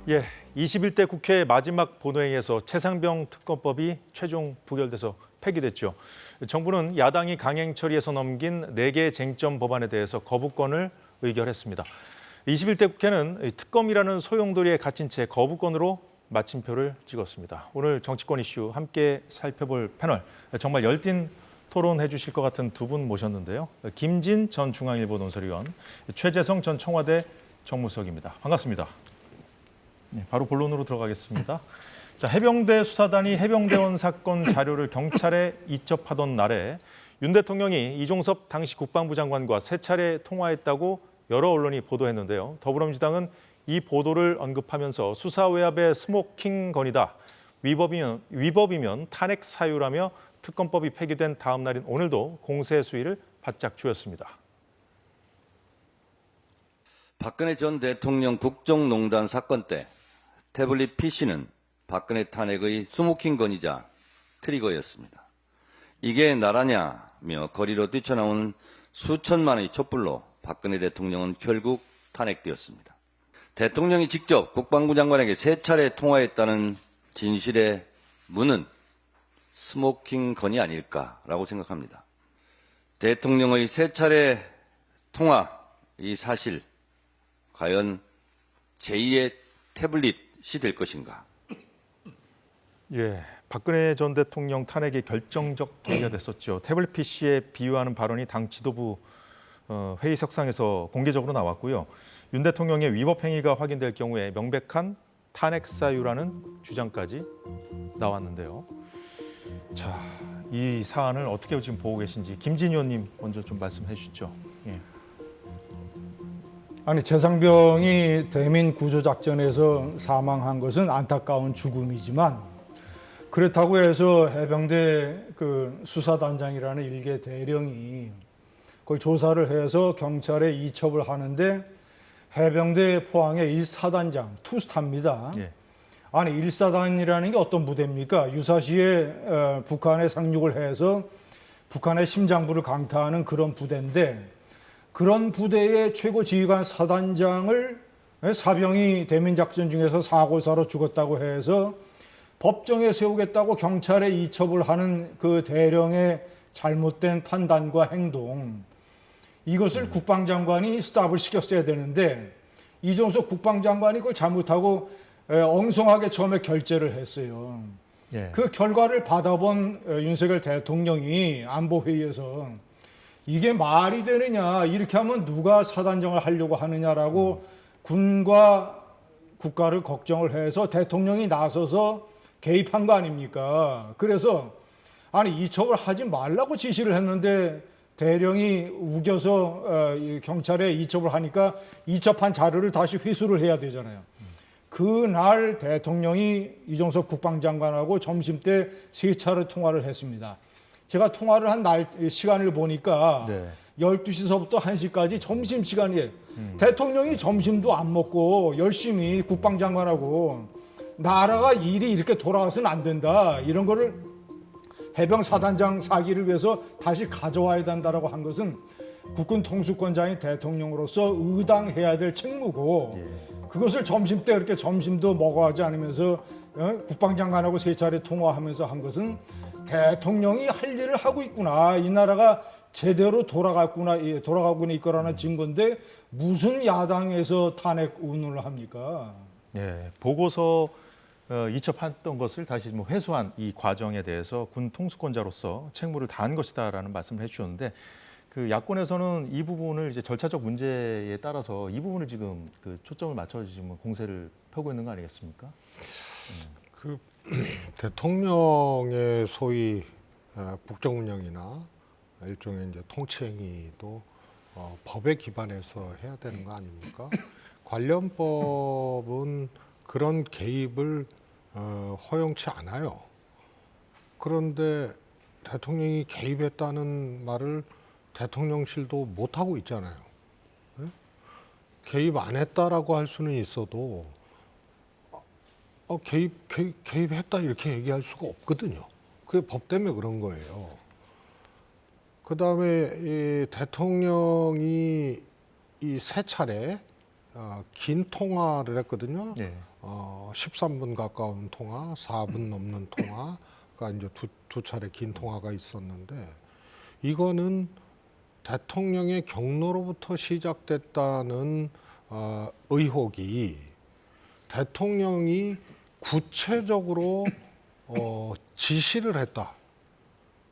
예, 21대 국회 마지막 본회의에서 최상병 특검법이 최종 부결돼서 폐기됐죠. 정부는 야당이 강행 처리해서 넘긴 4개 쟁점 법안에 대해서 거부권을 의결했습니다. 21대 국회는 특검이라는 소용돌이에 갇힌 채 거부권으로 마침표를 찍었습니다. 오늘 정치권 이슈 함께 살펴볼 패널, 정말 열띤 토론해 주실 것 같은 두 분 모셨는데요. 김진 전 중앙일보 논설위원, 최재성 전 청와대 정무수석입니다. 반갑습니다. 네, 바로 본론으로 들어가겠습니다. 자, 해병대 수사단이 해병대원 사건 자료를 경찰에 이첩하던 날에 윤 대통령이 이종섭 당시 국방부 장관과 3차례 통화했다고 여러 언론이 보도했는데요. 더불어민주당은 이 보도를 언급하면서 수사 외압의 스모킹 건이다. 위법이면 탄핵 사유라며 특검법이 폐기된 다음 날인 오늘도 공세 수위를 바짝 조였습니다. 박근혜 전 대통령 국정농단 사건 때 태블릿 PC는 박근혜 탄핵의 스모킹 건이자 트리거였습니다. 이게 나라냐며 거리로 뛰쳐나온 수천만의 촛불로 박근혜 대통령은 결국 탄핵되었습니다. 대통령이 직접 국방부 장관에게 3차례 통화했다는 진실의 문은 스모킹 건이 아닐까라고 생각합니다. 대통령의 3차례 통화, 이 사실 과연 제2의 태블릿이 될 것인가? 예, 박근혜 전 대통령 탄핵의 결정적 계기가 됐었죠. 태블릿 PC에 비유하는 발언이 당 지도부 회의석상에서 공개적으로 나왔고요. 윤 대통령의 위법 행위가 확인될 경우에 명백한 탄핵 사유라는 주장까지 나왔는데요. 자, 이 사안을 어떻게 지금 보고 계신지 김진 의원님 먼저 좀 말씀해 주시죠. 예. 아니, 최상병이 대민 구조작전에서 사망한 것은 안타까운 죽음이지만 그렇다고 해서 해병대 수사단장이라는 일개 대령이 그걸 조사를 해서 경찰에 이첩을 하는데 해병대 포항의 1사단장, 투스타입니다. 예. 아니, 1사단이라는 게 어떤 부대입니까? 유사시에 북한에 상륙을 해서 북한의 심장부를 강타하는 그런 부대인데 그런 부대의 최고 지휘관 사단장을 사병이 대민작전 중에서 사고사로 죽었다고 해서 법정에 세우겠다고 경찰에 이첩을 하는 그 대령의 잘못된 판단과 행동, 이것을 국방장관이 스탑을 시켰어야 되는데 이종석 국방장관이 그걸 잘못하고 엉성하게 처음에 결재를 했어요. 예. 그 결과를 받아본 윤석열 대통령이 안보회의에서 이게 말이 되느냐, 이렇게 하면 누가 사단장을 하려고 하느냐라고 군과 국가를 걱정을 해서 대통령이 나서서 개입한 거 아닙니까? 그래서 아니, 이첩을 하지 말라고 지시를 했는데 대령이 우겨서 경찰에 이첩을 하니까 이첩한 자료를 다시 회수를 해야 되잖아요. 그날 대통령이 이종석 국방장관하고 점심때 3차례 통화를 했습니다. 제가 통화를 한 시간을 보니까 네. 12시서부터 1시까지 점심시간이에요. 대통령이 점심도 안 먹고 열심히 국방장관하고 나라가 일이 이렇게 돌아가서는 안 된다, 이런 거를 해병사단장 사기를 위해서 다시 가져와야 된다라고 한 것은 국군 통수권자인 대통령으로서 의당해야 될 책무고, 그것을 점심 때 그렇게 점심도 먹어하지 않으면서 국방장관하고 3차례 통화하면서 한 것은 대통령이 할 일을 하고 있구나, 이 나라가 제대로 돌아가고 있거라는 증거인데 무슨 야당에서 탄핵 운운을 합니까? 예, 보고서 이첩했던 것을 다시 회수한 이 과정에 대해서 군 통수권자로서 책무를 다한 것이다라는 말씀을 해주셨는데, 그 야권에서는 이 부분을 이제 절차적 문제에 따라서 이 부분을 지금 초점을 맞춰 지금 공세를 펴고 있는 거 아니겠습니까? 대통령의 소위 국정 운영이나 일종의 이제 통치 행위도 법에 기반해서 해야 되는 거 아닙니까? 관련법은 그런 개입을 허용치 않아요. 그런데 대통령이 개입했다는 말을 대통령실도 못 하고 있잖아요. 네? 개입 안 했다라고 할 수는 있어도 개입했다 이렇게 얘기할 수가 없거든요. 그게 법 때문에 그런 거예요. 그다음에 이 대통령이 이 3차례 긴 통화를 했거든요. 네. 13분 가까운 통화, 4분 넘는 통화가 이제 두 차례 긴 통화가 있었는데 이거는 대통령의 경로로부터 시작됐다는 의혹이 대통령이 구체적으로 지시를 했다.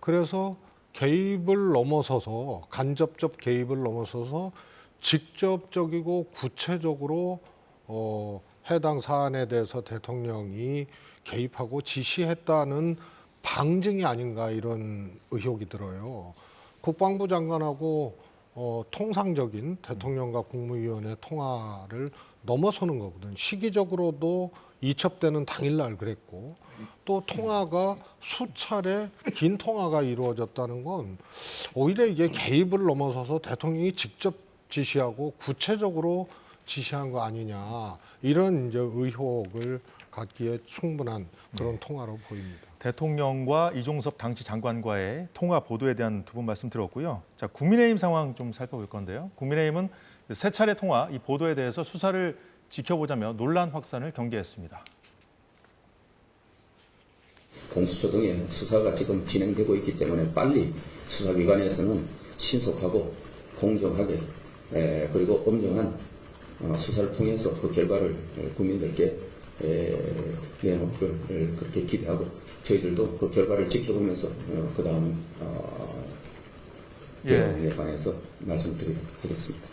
그래서 개입을 넘어서서 간접적 개입을 넘어서서 직접적이고 구체적으로 해당 사안에 대해서 대통령이 개입하고 지시했다는 방증이 아닌가 이런 의혹이 들어요. 국방부 장관하고 통상적인 대통령과 국무위원의 통화를 넘어서는 거거든. 시기적으로도 이첩되는 당일날 그랬고 또 통화가 수차례 긴 통화가 이루어졌다는 건 오히려 이게 개입을 넘어서서 대통령이 직접 지시하고 구체적으로 지시한 거 아니냐 이런 이제 의혹을 갖기에 충분한 그런 통화로 보입니다. 대통령과 이종섭 당시 장관과의 통화 보도에 대한 두 분 말씀 들었고요. 자, 국민의힘 상황 좀 살펴볼 건데요. 국민의힘은 세 차례 통화 이 보도에 대해서 수사를 지켜보자며 논란 확산을 경계했습니다. 공수처 등의 수사가 지금 진행되고 있기 때문에 빨리 수사기관에서는 신속하고 공정하게 그리고 엄정한 수사를 통해서 그 결과를 국민들께 내놓기를 그렇게 기대하고 저희들도 그 결과를 지켜보면서 그 다음 대응에 관해서 말씀드리도록 하겠습니다.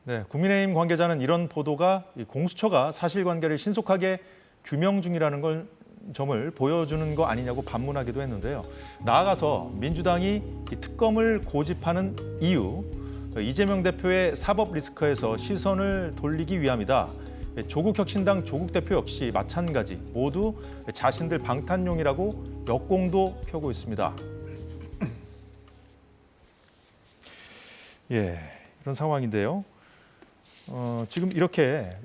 네, 국민의힘 관계자는 이런 보도가 이 공수처가 사실관계를 신속하게 규명 중이라는 걸 점을 보여주는 거 아니냐고 반문하기도 했는데요. 나아가서 민주당이 이 특검을 고집하는 이유, 이재명 대표의 사법 리스크에서 시선을 돌리기 위함이다. 조국혁신당 조국 대표 역시 마찬가지 모두 자신들 방탄용이라고 역공도 펴고 있습니다. 예, 이런 상황인데요. 지금 이렇게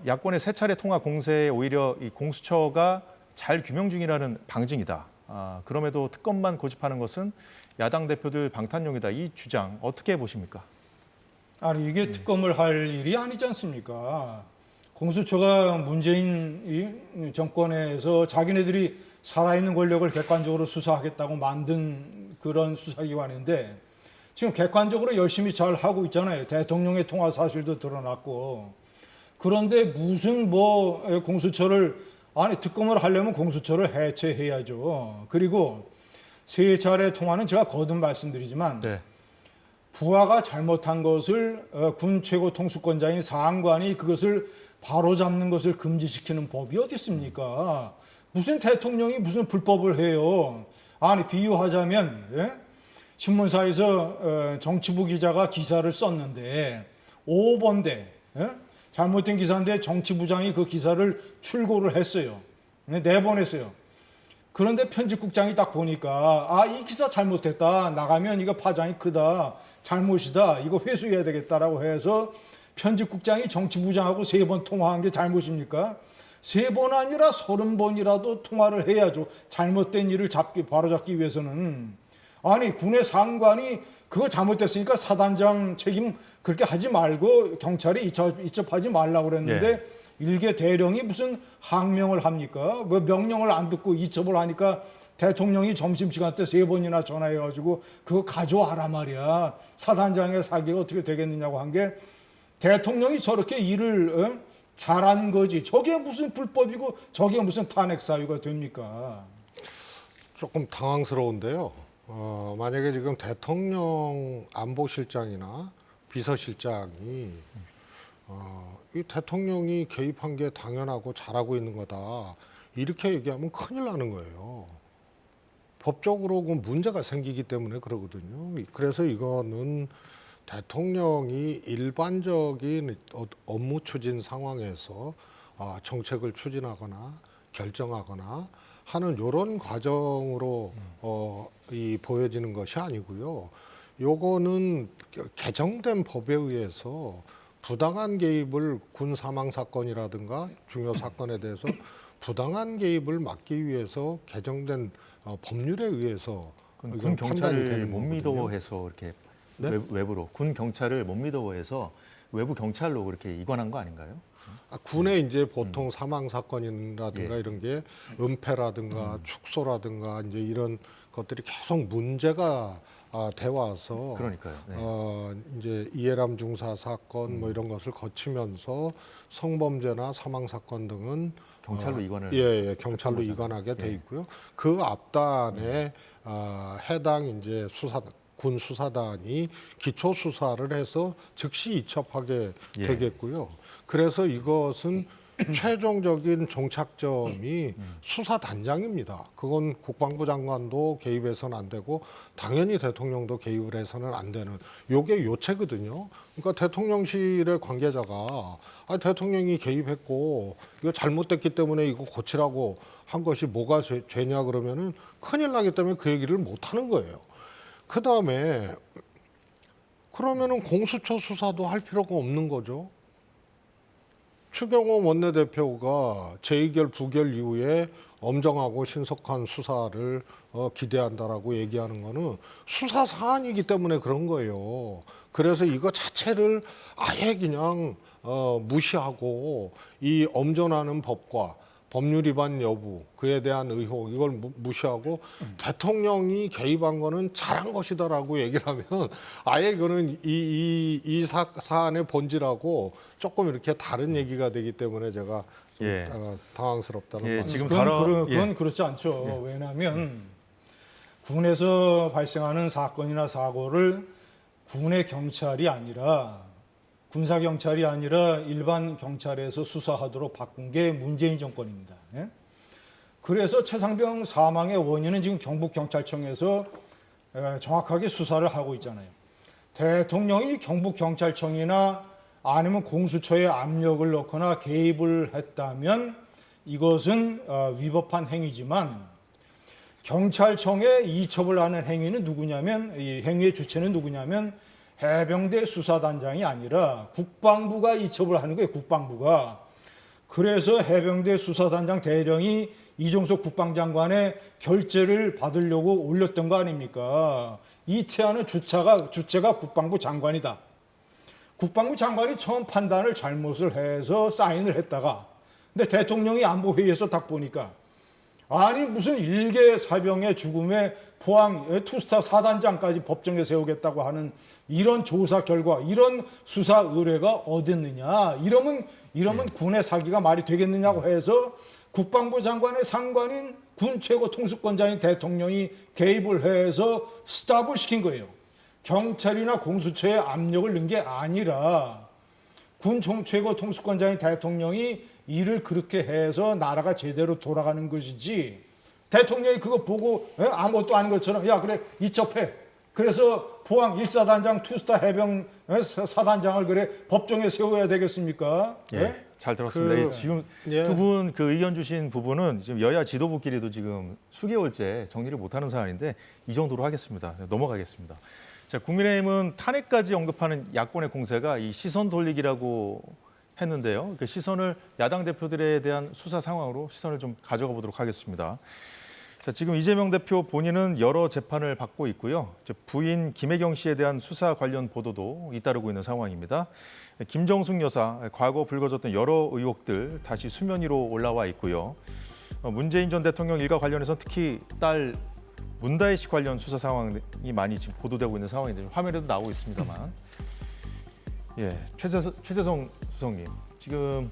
야권의 세 차례 통화 공세에 오히려 이 공수처가 잘 규명 중이라는 방증이다. 그럼에도 특검만 고집하는 것은 야당 대표들 방탄용이다. 이 주장 어떻게 보십니까? 아니 이게 특검을 할 일이 아니지 않습니까? 공수처가 문재인 이 정권에서 자기네들이 살아있는 권력을 객관적으로 수사하겠다고 만든 그런 수사기관인데 지금 객관적으로 열심히 잘 하고 있잖아요. 대통령의 통화 사실도 드러났고. 그런데 무슨 공수처를 아니 특검을 하려면 공수처를 해체해야죠. 그리고 세 차례 통화는 제가 거듭 말씀드리지만 네. 부하가 잘못한 것을 군 최고 통수권자인 사안관이 그것을 바로잡는 것을 금지시키는 법이 어디 있습니까? 무슨 대통령이 무슨 불법을 해요? 아니 비유하자면 예? 신문사에서 정치부 기자가 기사를 썼는데 5번대 예? 잘못된 기사인데 정치부장이 그 기사를 출고를 했어요. 내보냈어요. 그런데 편집국장이 딱 보니까 이 기사 잘못됐다. 나가면 이거 파장이 크다. 잘못이다. 이거 회수해야 되겠다라고 해서 편집국장이 정치부장하고 3번 통화한 게 잘못입니까? 3번 아니라 30번이라도 통화를 해야죠. 잘못된 일을 바로잡기 위해서는. 아니 군의 상관이 그거 잘못됐으니까 사단장 책임 그렇게 하지 말고 경찰이 이첩하지 말라고 그랬는데 일개 대령이 무슨 항명을 합니까? 뭐 명령을 안 듣고 이첩을 하니까 대통령이 점심시간 때 3번이나 전화해가지고 그거 가져와라 말이야. 사단장의 사기가 어떻게 되겠느냐고 한 게 대통령이 저렇게 일을 잘한 거지. 저게 무슨 불법이고 저게 무슨 탄핵 사유가 됩니까? 조금 당황스러운데요. 만약에 지금 대통령 안보실장이나 비서실장이 이 대통령이 개입한 게 당연하고 잘하고 있는 거다 이렇게 얘기하면 큰일 나는 거예요. 법적으로 그 문제가 생기기 때문에 그러거든요. 그래서 이거는 대통령이 일반적인 업무 추진 상황에서 정책을 추진하거나 결정하거나 하는 이런 과정으로 보여지는 것이 아니고요. 요거는 개정된 법에 의해서 부당한 개입을 군 사망 사건이라든가 중요 사건에 대해서 부당한 개입을 막기 위해서 개정된 법률에 의해서 군 경찰을 못 거거든요. 믿어해서 이렇게 네? 외부로 군 경찰을 못 믿어해서 외부 경찰로 그렇게 이관한 거 아닌가요? 군에 이제 보통 사망 사건이라든가 예. 이런 게 은폐라든가 축소라든가 이제 이런 것들이 계속 문제가 돼 와서 그러니까요. 네. 이제 이해람 중사 사건 뭐 이런 것을 거치면서 성범죄나 사망 사건 등은 경찰로 이관을 예, 경찰로 이관하게 돼 있고요. 그 앞단에 해당 이제 군 수사단이 기초 수사를 해서 즉시 이첩하게 예. 되겠고요. 그래서 이것은 최종적인 종착점이 수사단장입니다. 그건 국방부 장관도 개입해서는 안 되고 당연히 대통령도 개입을 해서는 안 되는 요게 요체거든요. 그러니까 대통령실의 관계자가 대통령이 개입했고 이거 잘못됐기 때문에 이거 고치라고 한 것이 뭐가 죄냐 그러면은 큰일 나기 때문에 그 얘기를 못 하는 거예요. 그다음에 그러면은 공수처 수사도 할 필요가 없는 거죠. 추경호 원내대표가 제2결 부결 이후에 엄정하고 신속한 수사를 기대한다라고 얘기하는 거는 수사 사안이기 때문에 그런 거예요. 그래서 이거 자체를 아예 그냥 무시하고 이 엄전하는 법과 법률 위반 여부, 그에 대한 의혹 이걸 무시하고 대통령이 개입한 거는 잘한 것이다라고 얘기를 하면 아예 이거는 이 사안의 본질하고 조금 이렇게 다른 얘기가 되기 때문에 제가 좀 예. 당황스럽다는 예, 말씀. 지금 그건 그렇지 않죠. 왜냐하면 군에서 발생하는 사건이나 사고를 군의 경찰이 아니라 군사 경찰이 아니라 일반 경찰에서 수사하도록 바꾼 게 문재인 정권입니다. 예? 그래서 최상병 사망의 원인은 지금 경북경찰청에서 정확하게 수사를 하고 있잖아요. 대통령이 경북경찰청이나 아니면 공수처에 압력을 넣거나 개입을 했다면 이것은 위법한 행위지만 경찰청에 이첩을 하는 행위는 누구냐면 이 행위의 주체는 누구냐면 해병대 수사단장이 아니라 국방부가 이첩을 하는 거예요. 국방부가. 그래서 해병대 수사단장 대령이 이종석 국방장관의 결재를 받으려고 올렸던 거 아닙니까? 이 제안의 주체가 국방부 장관이다. 국방부 장관이 처음 판단을 잘못을 해서 사인을 했다가 근데 대통령이 안보회의에서 딱 보니까 아니 무슨 일개 사병의 죽음에 포항 투스타 사단장까지 법정에 세우겠다고 하는 이런 조사 결과, 이런 수사 의뢰가 어딨느냐? 이러면 군의 사기가 말이 되겠느냐고 해서 국방부 장관의 상관인 군 최고 통수권자인 대통령이 개입을 해서 스탑을 시킨 거예요. 경찰이나 공수처에 압력을 넣은 게 아니라 군 최고 통수권자인 대통령이 일을 그렇게 해서 나라가 제대로 돌아가는 것이지 대통령이 그거 보고 아무것도 아닌 것처럼 야 그래 이첩해. 그래서 포항 1사단장 투스타 해병 사단장을 그래 법정에 세워야 되겠습니까? 예, 잘 들었습니다. 지금 예. 두 분 그 의견 주신 부분은 지금 여야 지도부끼리도 지금 수개월째 정리를 못하는 사안인데 이 정도로 하겠습니다. 넘어가겠습니다. 자, 국민의힘은 탄핵까지 언급하는 야권의 공세가 이 시선 돌리기라고 했는데요. 그 시선을 야당 대표들에 대한 수사 상황으로 시선을 좀 가져가 보도록 하겠습니다. 자, 지금 이재명 대표 본인은 여러 재판을 받고 있고요. 부인 김혜경 씨에 대한 수사 관련 보도도 잇따르고 있는 상황입니다. 김정숙 여사, 과거 불거졌던 여러 의혹들 다시 수면 위로 올라와 있고요. 문재인 전 대통령 일가 관련해서 특히 딸 문다혜 씨 관련 수사 상황이 많이 지금 보도되고 있는 상황인데 화면에도 나오고 있습니다만, 예, 최재성 수석님, 지금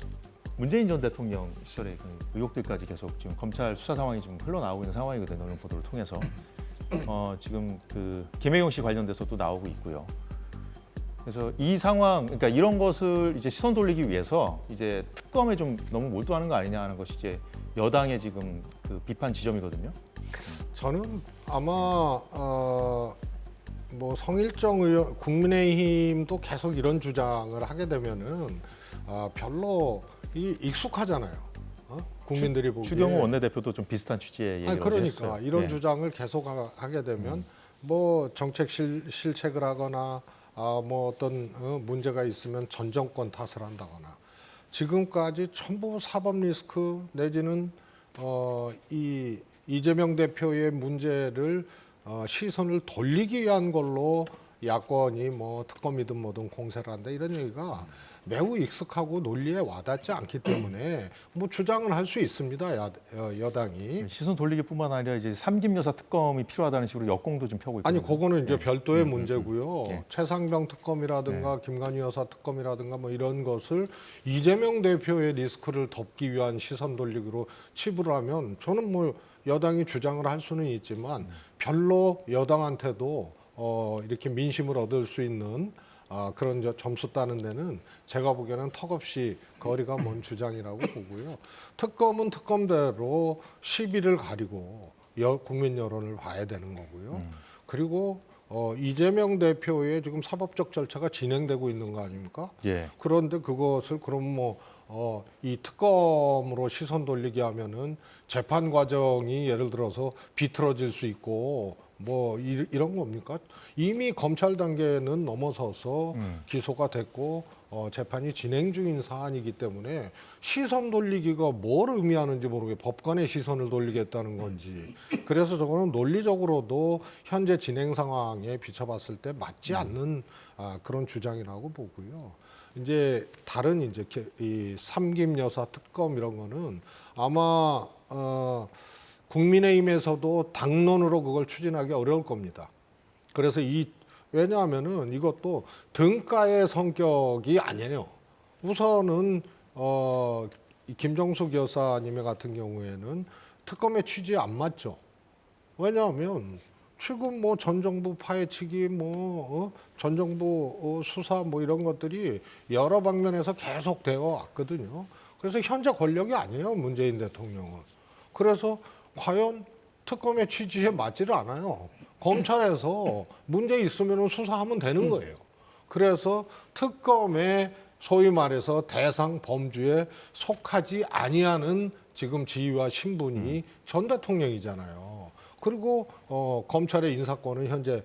문재인 전 대통령 시절의 그 의혹들까지 계속 지금 검찰 수사 상황이 지금 흘러나오고 있는 상황이거든요. 언론 보도를 통해서 지금 그 김혜경 씨 관련돼서 또 나오고 있고요. 그래서 이 상황, 그러니까 이런 것을 이제 시선 돌리기 위해서 이제 특검에 좀 너무 몰두하는 거 아니냐 하는 것이 이제 여당의 지금 그 비판 지점이거든요. 저는 아마 뭐 성일정 의원, 국민의힘도 계속 이런 주장을 하게 되면은 별로 익숙하잖아요. 국민들이 보기에. 추경호 원내대표도 좀 비슷한 취지의 얘기를 그러니까 했어요. 이런 네. 주장을 계속 하게 되면 뭐 정책 실책을 하거나 뭐 어떤 문제가 있으면 전 정권 탓을 한다거나 지금까지 전부 사법 리스크 내지는 이 이재명 대표의 문제를 시선을 돌리기 위한 걸로 야권이 뭐 특검이든 뭐든 공세를 한다 이런 얘기가 매우 익숙하고 논리에 와닿지 않기 때문에 뭐 주장을 할 수 있습니다. 여당이. 시선 돌리기뿐만 아니라 이제 삼김 여사 특검이 필요하다는 식으로 역공도 좀 펴고 있거든요. 아니 그거는 이제 별도의 문제고요. 네. 최상병 특검이라든가 김관희 여사 특검이라든가 뭐 이런 것을 이재명 대표의 리스크를 덮기 위한 시선 돌리기로 치부를 하면 저는 뭐 여당이 주장을 할 수는 있지만 별로 여당한테도 이렇게 민심을 얻을 수 있는 그런 점수 따는 데는 제가 보기에는 턱없이 거리가 먼 주장이라고 보고요. 특검은 특검대로 시비를 가리고 국민 여론을 봐야 되는 거고요. 그리고 이재명 대표의 지금 사법적 절차가 진행되고 있는 거 아닙니까? 예. 그런데 그것을 그럼 이 특검으로 시선 돌리게 하면은 재판 과정이 예를 들어서 비틀어질 수 있고 뭐 이런 겁니까? 이미 검찰 단계는 넘어서서 기소가 됐고 재판이 진행 중인 사안이기 때문에 시선 돌리기가 뭘 의미하는지 모르게 법관의 시선을 돌리겠다는 건지 그래서 저거는 논리적으로도 현재 진행 상황에 비춰봤을 때 맞지 않는 그런 주장이라고 보고요. 이제 다른 이제 이 삼김 여사 특검 이런 거는 아마 국민의힘에서도 당론으로 그걸 추진하기 어려울 겁니다. 그래서 왜냐하면은 이것도 등가의 성격이 아니에요. 우선은 이 김정숙 여사님의 같은 경우에는 특검의 취지에 안 맞죠. 왜냐하면 지금 뭐 전 정부 파헤치기, 전 정부 수사 뭐 이런 것들이 여러 방면에서 계속 되어 왔거든요. 그래서 현재 권력이 아니에요, 문재인 대통령은. 그래서 과연 특검의 취지에 맞지를 않아요. 검찰에서 문제 있으면 수사하면 되는 거예요. 그래서 특검의 소위 말해서 대상 범주에 속하지 아니하는 지금 지위와 신분이 전 대통령이잖아요. 그리고 검찰의 인사권은 현재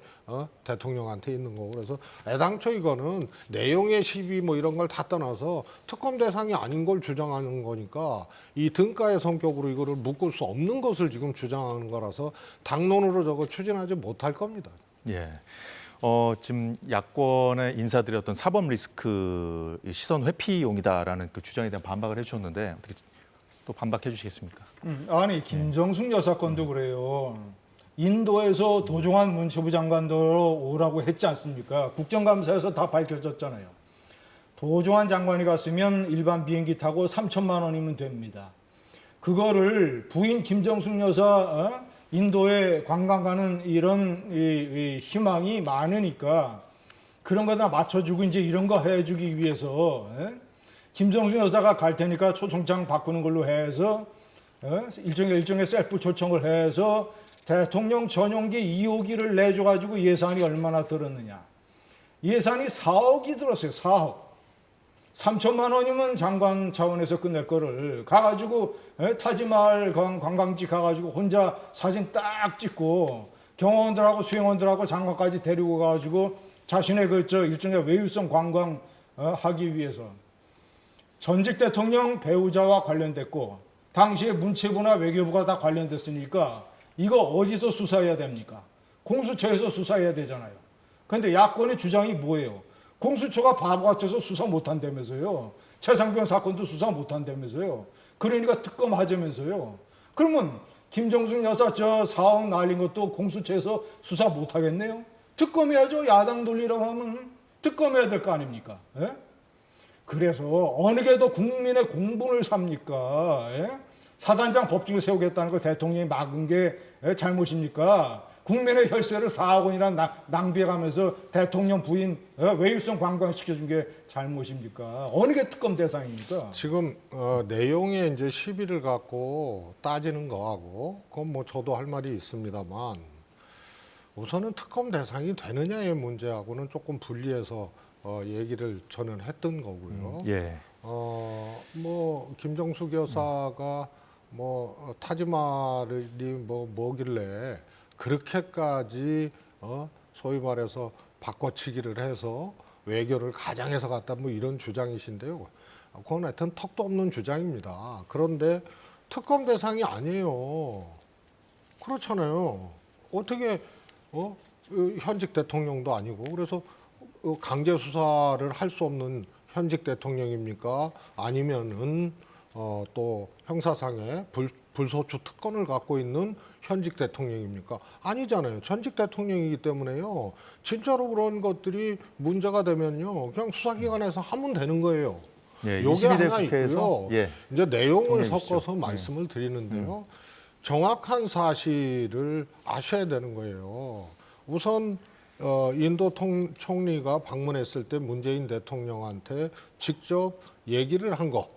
대통령한테 있는 거고 그래서 애당초 이거는 내용의 시비 뭐 이런 걸 다 떠나서 특검 대상이 아닌 걸 주장하는 거니까 이 등가의 성격으로 이거를 묶을 수 없는 것을 지금 주장하는 거라서 당론으로 저거 추진하지 못할 겁니다. 예. 지금 야권의 인사들이 어떤 사법 리스크 시선 회피용이다라는 그 주장에 대한 반박을 해주셨는데 어떻게 또 반박해 주시겠습니까? 아니 김정숙 여사 건도 그래요. 인도에서 도종환 문체부 장관도 오라고 했지 않습니까? 국정감사에서 다 밝혀졌잖아요. 도종환 장관이 갔으면 일반 비행기 타고 3천만 원이면 됩니다. 그거를 부인 김정숙 여사 인도에 관광 가는 이런 이 희망이 많으니까 그런 거다 맞춰주고 이제 이런 거 해주기 위해서 김정숙 여사가 갈 테니까 초청장 바꾸는 걸로 해서 일종의 셀프 초청을 해서 대통령 전용기 2호기를 내줘가지고 예산이 얼마나 들었느냐. 예산이 4억이 들었어요. 4억. 3천만 원이면 장관 차원에서 끝낼 거를 가가지고 타지마을 관광지 가가지고 혼자 사진 딱 찍고 경호원들하고 수행원들하고 장관까지 데리고 가가지고 자신의 일종의 외유성 관광 하기 위해서 전직 대통령 배우자와 관련됐고 당시에 문체부나 외교부가 다 관련됐으니까 이거 어디서 수사해야 됩니까? 공수처에서 수사해야 되잖아요. 그런데 야권의 주장이 뭐예요? 공수처가 바보 같아서 수사 못한다면서요. 최상병 사건도 수사 못한다면서요. 그러니까 특검 하자면서요. 그러면 김정숙 여사 저 4억 날린 것도 공수처에서 수사 못하겠네요. 특검해야죠. 야당 논리라고 하면 특검해야 될 거 아닙니까? 예? 그래서 어느 게 더 국민의 공분을 삽니까? 예? 사단장 법정에 세우겠다는 거 대통령이 막은 게 잘못입니까? 국민의 혈세를 4억 원이나 낭비해가면서 대통령 부인 외유성 관광시켜준 게 잘못입니까? 어느 게 특검 대상입니까? 지금 내용에 이제 시비를 갖고 따지는 거하고 그건 뭐 저도 할 말이 있습니다만 우선은 특검 대상이 되느냐의 문제하고는 조금 분리해서 얘기를 저는 했던 거고요. 예. 뭐 김정숙 여사가 뭐 타지마을이 뭐길래 그렇게까지 소위 말해서 바꿔치기를 해서 외교를 가장해서 갔다 뭐 이런 주장이신데요. 그건 하여튼 턱도 없는 주장입니다. 그런데 특검 대상이 아니에요. 그렇잖아요. 어떻게 현직 대통령도 아니고 그래서 강제 수사를 할 수 없는 현직 대통령입니까? 아니면은 또 형사상의 불소추 특권을 갖고 있는 현직 대통령입니까? 아니잖아요. 전직 대통령이기 때문에요. 진짜로 그런 것들이 문제가 되면요, 그냥 수사기관에서 하면 되는 거예요. 예, 요게 22대 하나 국회에서 있고요. 예, 이제 내용을 정리해 주시죠. 섞어서 말씀을 드리는데요. 정확한 사실을 아셔야 되는 거예요. 우선 인도 총리가 방문했을 때 문재인 대통령한테 직접 얘기를 한 거.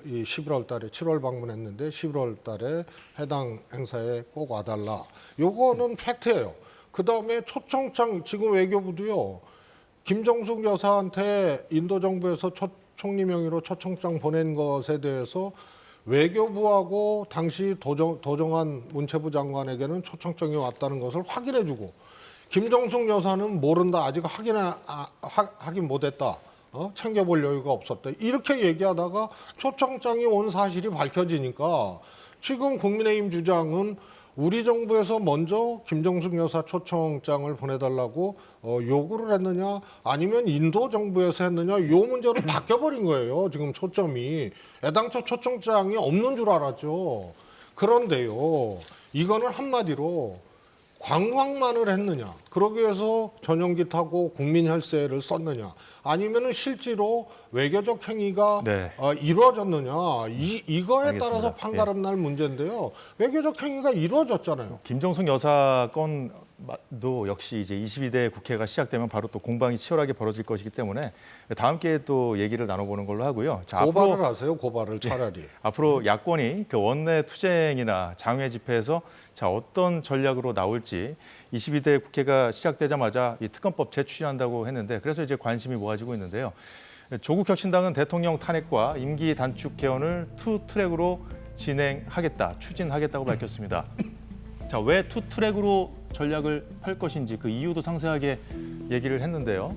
이 11월 달에 7월 방문했는데 11월 달에 해당 행사에 꼭 와달라. 요거는 팩트예요. 그다음에 초청장 지금 외교부도요. 김정숙 여사한테 인도 정부에서 총리 명의로 초청장 보낸 것에 대해서 외교부하고 당시 도정한 문체부 장관에게는 초청장이 왔다는 것을 확인해주고 김정숙 여사는 모른다. 아직 확인 못했다. 챙겨볼 여유가 없었다. 이렇게 얘기하다가 초청장이 온 사실이 밝혀지니까 지금 국민의힘 주장은 우리 정부에서 먼저 김정숙 여사 초청장을 보내달라고 요구를 했느냐 아니면 인도 정부에서 했느냐 요 문제로 바뀌어버린 거예요. 지금 초점이. 애당초 초청장이 없는 줄 알았죠. 그런데요. 이거는 한마디로 관광만을 했느냐, 그러기 위해서 전용기 타고 국민 혈세를 썼느냐, 아니면은 실제로 외교적 행위가 네. 이루어졌느냐, 이거에 알겠습니다. 따라서 판가름 날 문제인데요. 외교적 행위가 이루어졌잖아요. 김정숙 여사 건도 역시 이제 22대 국회가 시작되면 바로 또 공방이 치열하게 벌어질 것이기 때문에 다음 기회에 또 얘기를 나눠보는 걸로 하고요. 자, 고발을 하세요, 고발을 차라리. 앞으로 야권이 그 원내 투쟁이나 장외 집회에서 자 어떤 전략으로 나올지 22대 국회가 시작되자마자 이 특검법 재추진한다고 했는데 그래서 이제 관심이 모아지고 있는데요. 조국 혁신당은 대통령 탄핵과 임기 단축 개헌을 투 트랙으로 진행하겠다, 추진하겠다고 밝혔습니다. 자, 왜 투 트랙으로 전략을 펼 것인지 그 이유도 상세하게 얘기를 했는데요.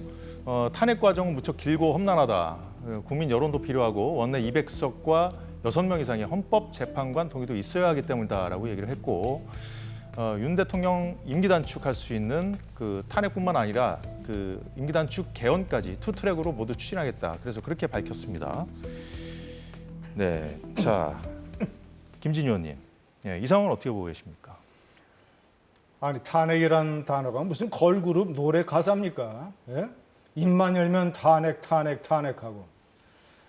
탄핵 과정은 무척 길고 험난하다. 국민 여론도 필요하고 원내 200석과 6명 이상의 헌법재판관 동의도 있어야 하기 때문이다라고 얘기를 했고 윤 대통령 임기 단축할 수 있는 그 탄핵뿐만 아니라 그 임기 단축 개헌까지 투 트랙으로 모두 추진하겠다. 그래서 그렇게 밝혔습니다. 네, 자 김진유 의원님, 이 상황을 어떻게 보고 계십니까? 아니 탄핵이란 단어가 무슨 걸그룹 노래 가사입니까? 예? 입만 열면 탄핵하고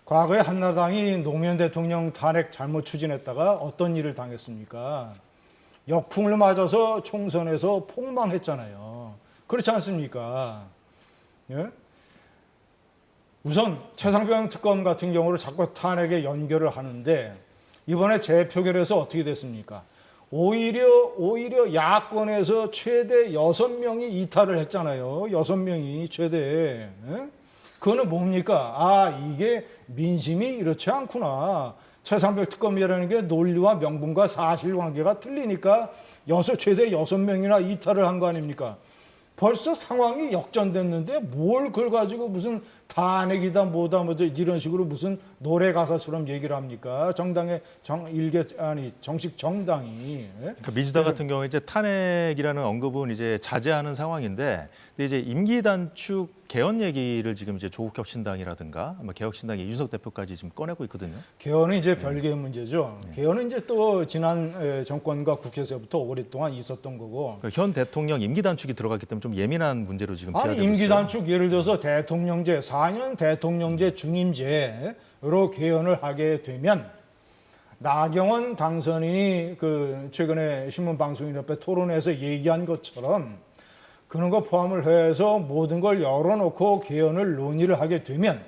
과거에 한나라당이 노무현 대통령 탄핵 잘못 추진했다가 어떤 일을 당했습니까? 역풍을 맞아서 총선에서 폭망했잖아요. 그렇지 않습니까? 예? 우선 최상병 특검 같은 경우를 자꾸 탄핵에 연결을 하는데 이번에 재표결에서 어떻게 됐습니까? 오히려 야권에서 최대 6명이 이탈을 했잖아요. 6명이 최대. 예? 그거는 뭡니까? 아, 이게 민심이 이렇지 않구나. 최상병 특검이라는 게 논리와 명분과 사실관계가 틀리니까 최대 6명이나 이탈을 한 거 아닙니까? 벌써 상황이 역전됐는데 뭘 그걸 가지고 무슨 탄핵이다 뭐다 이런 식으로 무슨 노래 가사처럼 얘기를 합니까? 정당의 정식 정당이. 그러니까 민주당 같은 경우에 이제 탄핵이라는 언급은 이제 자제하는 상황인데, 근데 이제 임기 단축 개헌 얘기를 지금 이제 조국 혁신당이라든가 개혁신당의 이준석 대표까지 지금 꺼내고 있거든요. 개헌은 이제 별개의 문제죠. 개헌은 이제 또 지난 정권과 국회에서부터 오랫동안 있었던 거고. 그러니까 현 대통령 임기 단축이 들어갔기 때문에 좀 예민한 문제로 지금 아니 비화되고 임기 있어요. 단축 예를 들어서 대통령제 4년 대통령제 중임제로 개헌을 하게 되면 나경원 당선인이 그 최근에 신문방송인협회 토론회에서 얘기한 것처럼 그런 거 포함을 해서 모든 걸 열어놓고 개헌을 논의를 하게 되면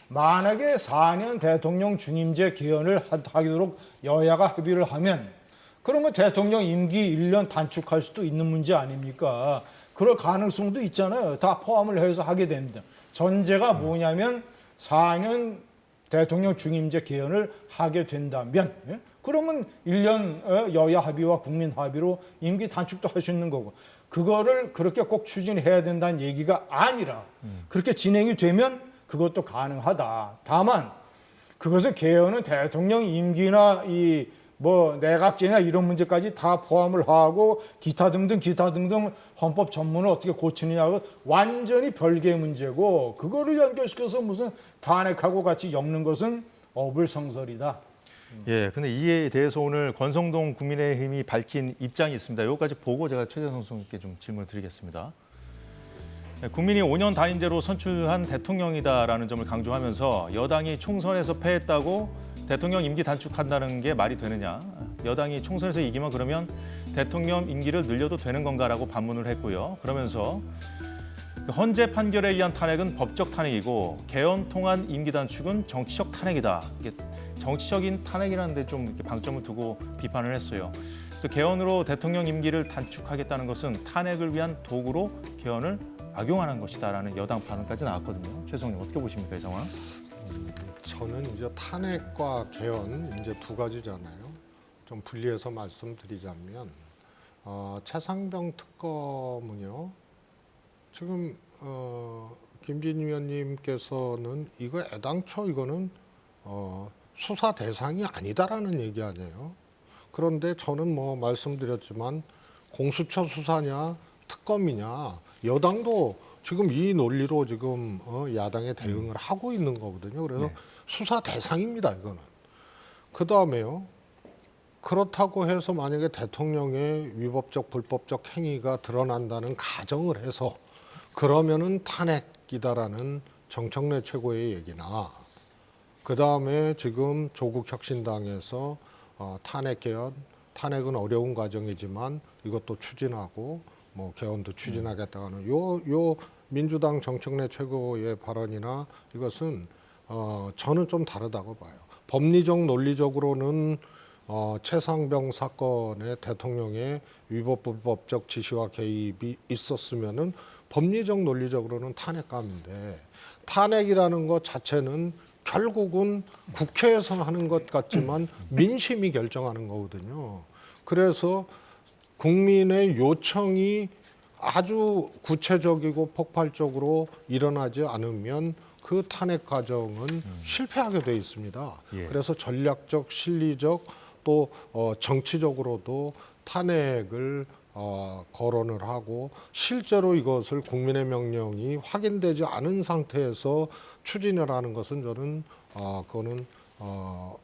만약에 4년 대통령 중임제 개헌을 하도록 여야가 합의를 하면 그러면 대통령 임기 1년 단축할 수도 있는 문제 아닙니까? 그럴 가능성도 있잖아요. 다 포함을 해서 하게 됩니다. 전제가 뭐냐면 4년 대통령 중임제 개헌을 하게 된다면 그러면 1년 여야 합의와 국민 합의로 임기 단축도 할 수 있는 거고 그거를 그렇게 꼭 추진해야 된다는 얘기가 아니라 그렇게 진행이 되면 그것도 가능하다. 다만 그것은 개헌은 대통령 임기나 이 뭐 내각제냐 이런 문제까지 다 포함을 하고 기타 등등 헌법 전문을 어떻게 고치느냐고 완전히 별개의 문제고 그거를 연결시켜서 무슨 탄핵하고 같이 엮는 것은 어불성설이다. 예, 근데 이에 대해서 오늘 권성동 국민의힘이 밝힌 입장이 있습니다. 여기까지 보고 제가 최재성 선수님께 좀 질문을 드리겠습니다. 국민이 5년 단임제로 선출한 대통령이다라는 점을 강조하면서 여당이 총선에서 패했다고 대통령 임기 단축한다는 게 말이 되느냐. 여당이 총선에서 이기면 그러면 대통령 임기를 늘려도 되는 건가라고 반문을 했고요. 그러면서 헌재 판결에 의한 탄핵은 법적 탄핵이고 개헌 통한 임기 단축은 정치적 탄핵이다. 이게 정치적인 탄핵이라는 데 좀 이렇게 방점을 두고 비판을 했어요. 그래서 개헌으로 대통령 임기를 단축하겠다는 것은 탄핵을 위한 도구로 개헌을 악용하는 것이다라는 여당 반응까지 나왔거든요. 최 성님 어떻게 보십니까, 이 상황? 저는 이제 탄핵과 개헌 이제 두 가지잖아요. 좀 분리해서 말씀드리자면 최상병 특검은요. 지금 김진희 위원님께서는 이거 애당초 이거는 수사 대상이 아니다라는 얘기 아니에요. 그런데 저는 뭐 말씀드렸지만 공수처 수사냐 특검이냐 여당도 지금 이 논리로 지금 야당에 대응을 하고 있는 거거든요. 그래서 수사 대상입니다, 이거는. 그다음에요. 그렇다고 해서 만약에 대통령의 위법적 불법적 행위가 드러난다는 가정을 해서 그러면은 탄핵이다라는 정청래 최고의 얘기나 그다음에 지금 조국 혁신당에서 탄핵 개헌, 탄핵은 어려운 과정이지만 이것도 추진하고 뭐 개헌도 추진하겠다는 요 민주당 정청래 최고의 발언이나 이것은 저는 좀 다르다고 봐요. 법리적 논리적으로는 최상병 사건에 대통령의 위법 불법적 지시와 개입이 있었으면은 법리적 논리적으로는 탄핵감인데 탄핵이라는 것 자체는 결국은 국회에서 하는 것 같지만 민심이 결정하는 거거든요. 그래서 국민의 요청이 아주 구체적이고 폭발적으로 일어나지 않으면 그 탄핵 과정은 실패하게 돼 있습니다. 예. 그래서 전략적, 실리적 또 정치적으로도 탄핵을 거론을 하고 실제로 이것을 국민의 명령이 확인되지 않은 상태에서 추진을 하는 것은 저는 그거는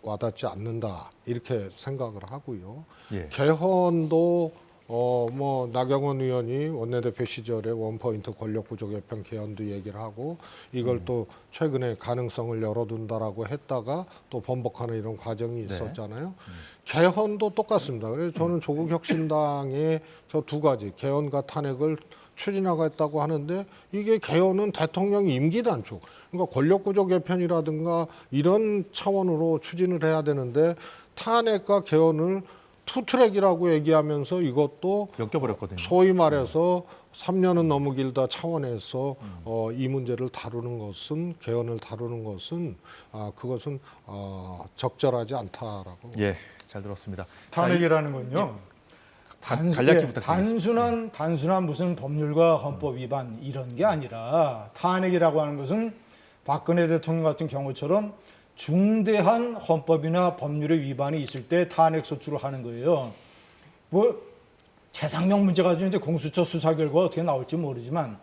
와닿지 않는다 이렇게 생각을 하고요. 예. 개헌도 뭐 나경원 의원이 원내대표 시절에 원포인트 권력구조 개편 개헌도 얘기를 하고 이걸 또 최근에 가능성을 열어둔다라고 했다가 또 번복하는 이런 과정이 있었잖아요. 개헌도 똑같습니다. 그래서 저는 조국 혁신당의 저 두 가지 개헌과 탄핵을 추진하겠다고 하는데 이게 개헌은 대통령 임기 단축, 그러니까 권력구조 개편이라든가 이런 차원으로 추진을 해야 되는데 탄핵과 개헌을 투트랙이라고 얘기하면서 이것도 엮여버렸거든요. 소위 말해서 3년은 너무 길다 차원에서 이 문제를 다루는 것은 개헌을 다루는 것은 그것은 적절하지 않다라고. 예, 잘 들었습니다. 탄핵이라는 건요. 간략히 부탁드리겠습니다. 단순한 무슨 법률과 헌법 위반 이런 게 아니라 탄핵이라고 하는 것은 박근혜 대통령 같은 경우처럼 중대한 헌법이나 법률의 위반이 있을 때 탄핵 소추를 하는 거예요. 뭐 최상병 문제 가지고 이제 공수처 수사 결과가 어떻게 나올지 모르지만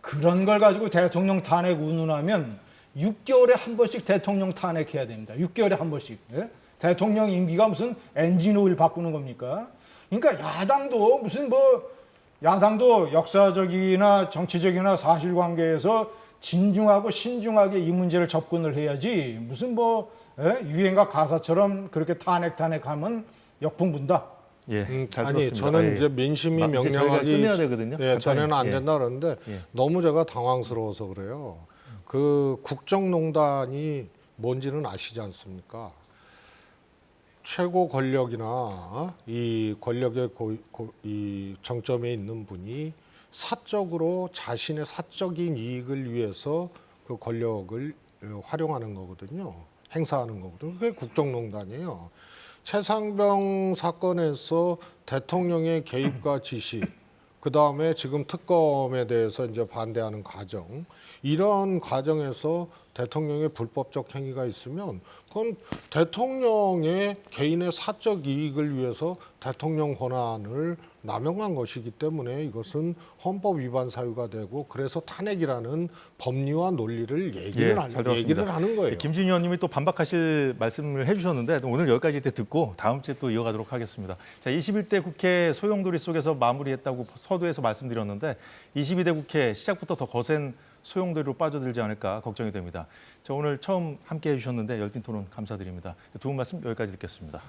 그런 걸 가지고 대통령 탄핵 운운하면 6개월에 한 번씩 대통령 탄핵해야 됩니다. 6개월에 한 번씩. 예? 대통령 임기가 무슨 엔진 오일 바꾸는 겁니까? 그러니까 야당도 역사적이나 정치적이나 사실관계에서 진중하고 신중하게 이 문제를 접근을 해야지 무슨 유행가 가사처럼 그렇게 탄핵하면 역풍 분다. 예, 잘 아니 들었습니다. 저는 이제 민심이 이제 저희가 명령하기 끝내야 되거든요. 전에는 안 예. 된다 그러는데 예. 너무 제가 당황스러워서 그래요. 그 국정농단이 뭔지는 아시지 않습니까? 최고 권력이나 이 권력의 이 정점에 있는 분이 사적으로 자신의 사적인 이익을 위해서 그 권력을 활용하는 거거든요. 행사하는 거거든요. 그게 국정농단이에요. 최상병 사건에서 대통령의 개입과 지시, 그 다음에 지금 특검에 대해서 이제 반대하는 과정, 이런 과정에서 대통령의 불법적 행위가 있으면 그건 대통령의 개인의 사적 이익을 위해서 대통령 권한을 남용한 것이기 때문에 이것은 헌법 위반 사유가 되고 그래서 탄핵이라는 법리와 논리를 얘기를 하는 거예요. 김진희 의원님이 또 반박하실 말씀을 해주셨는데 오늘 여기까지 듣고 다음 주에 또 이어가도록 하겠습니다. 자, 21대 국회 소용돌이 속에서 마무리했다고 서두에서 말씀드렸는데 22대 국회 시작부터 더 거센 소용돌이로 빠져들지 않을까 걱정이 됩니다. 자, 오늘 처음 함께해 주셨는데 열띤 토론 감사드립니다. 두 분 말씀 여기까지 듣겠습니다.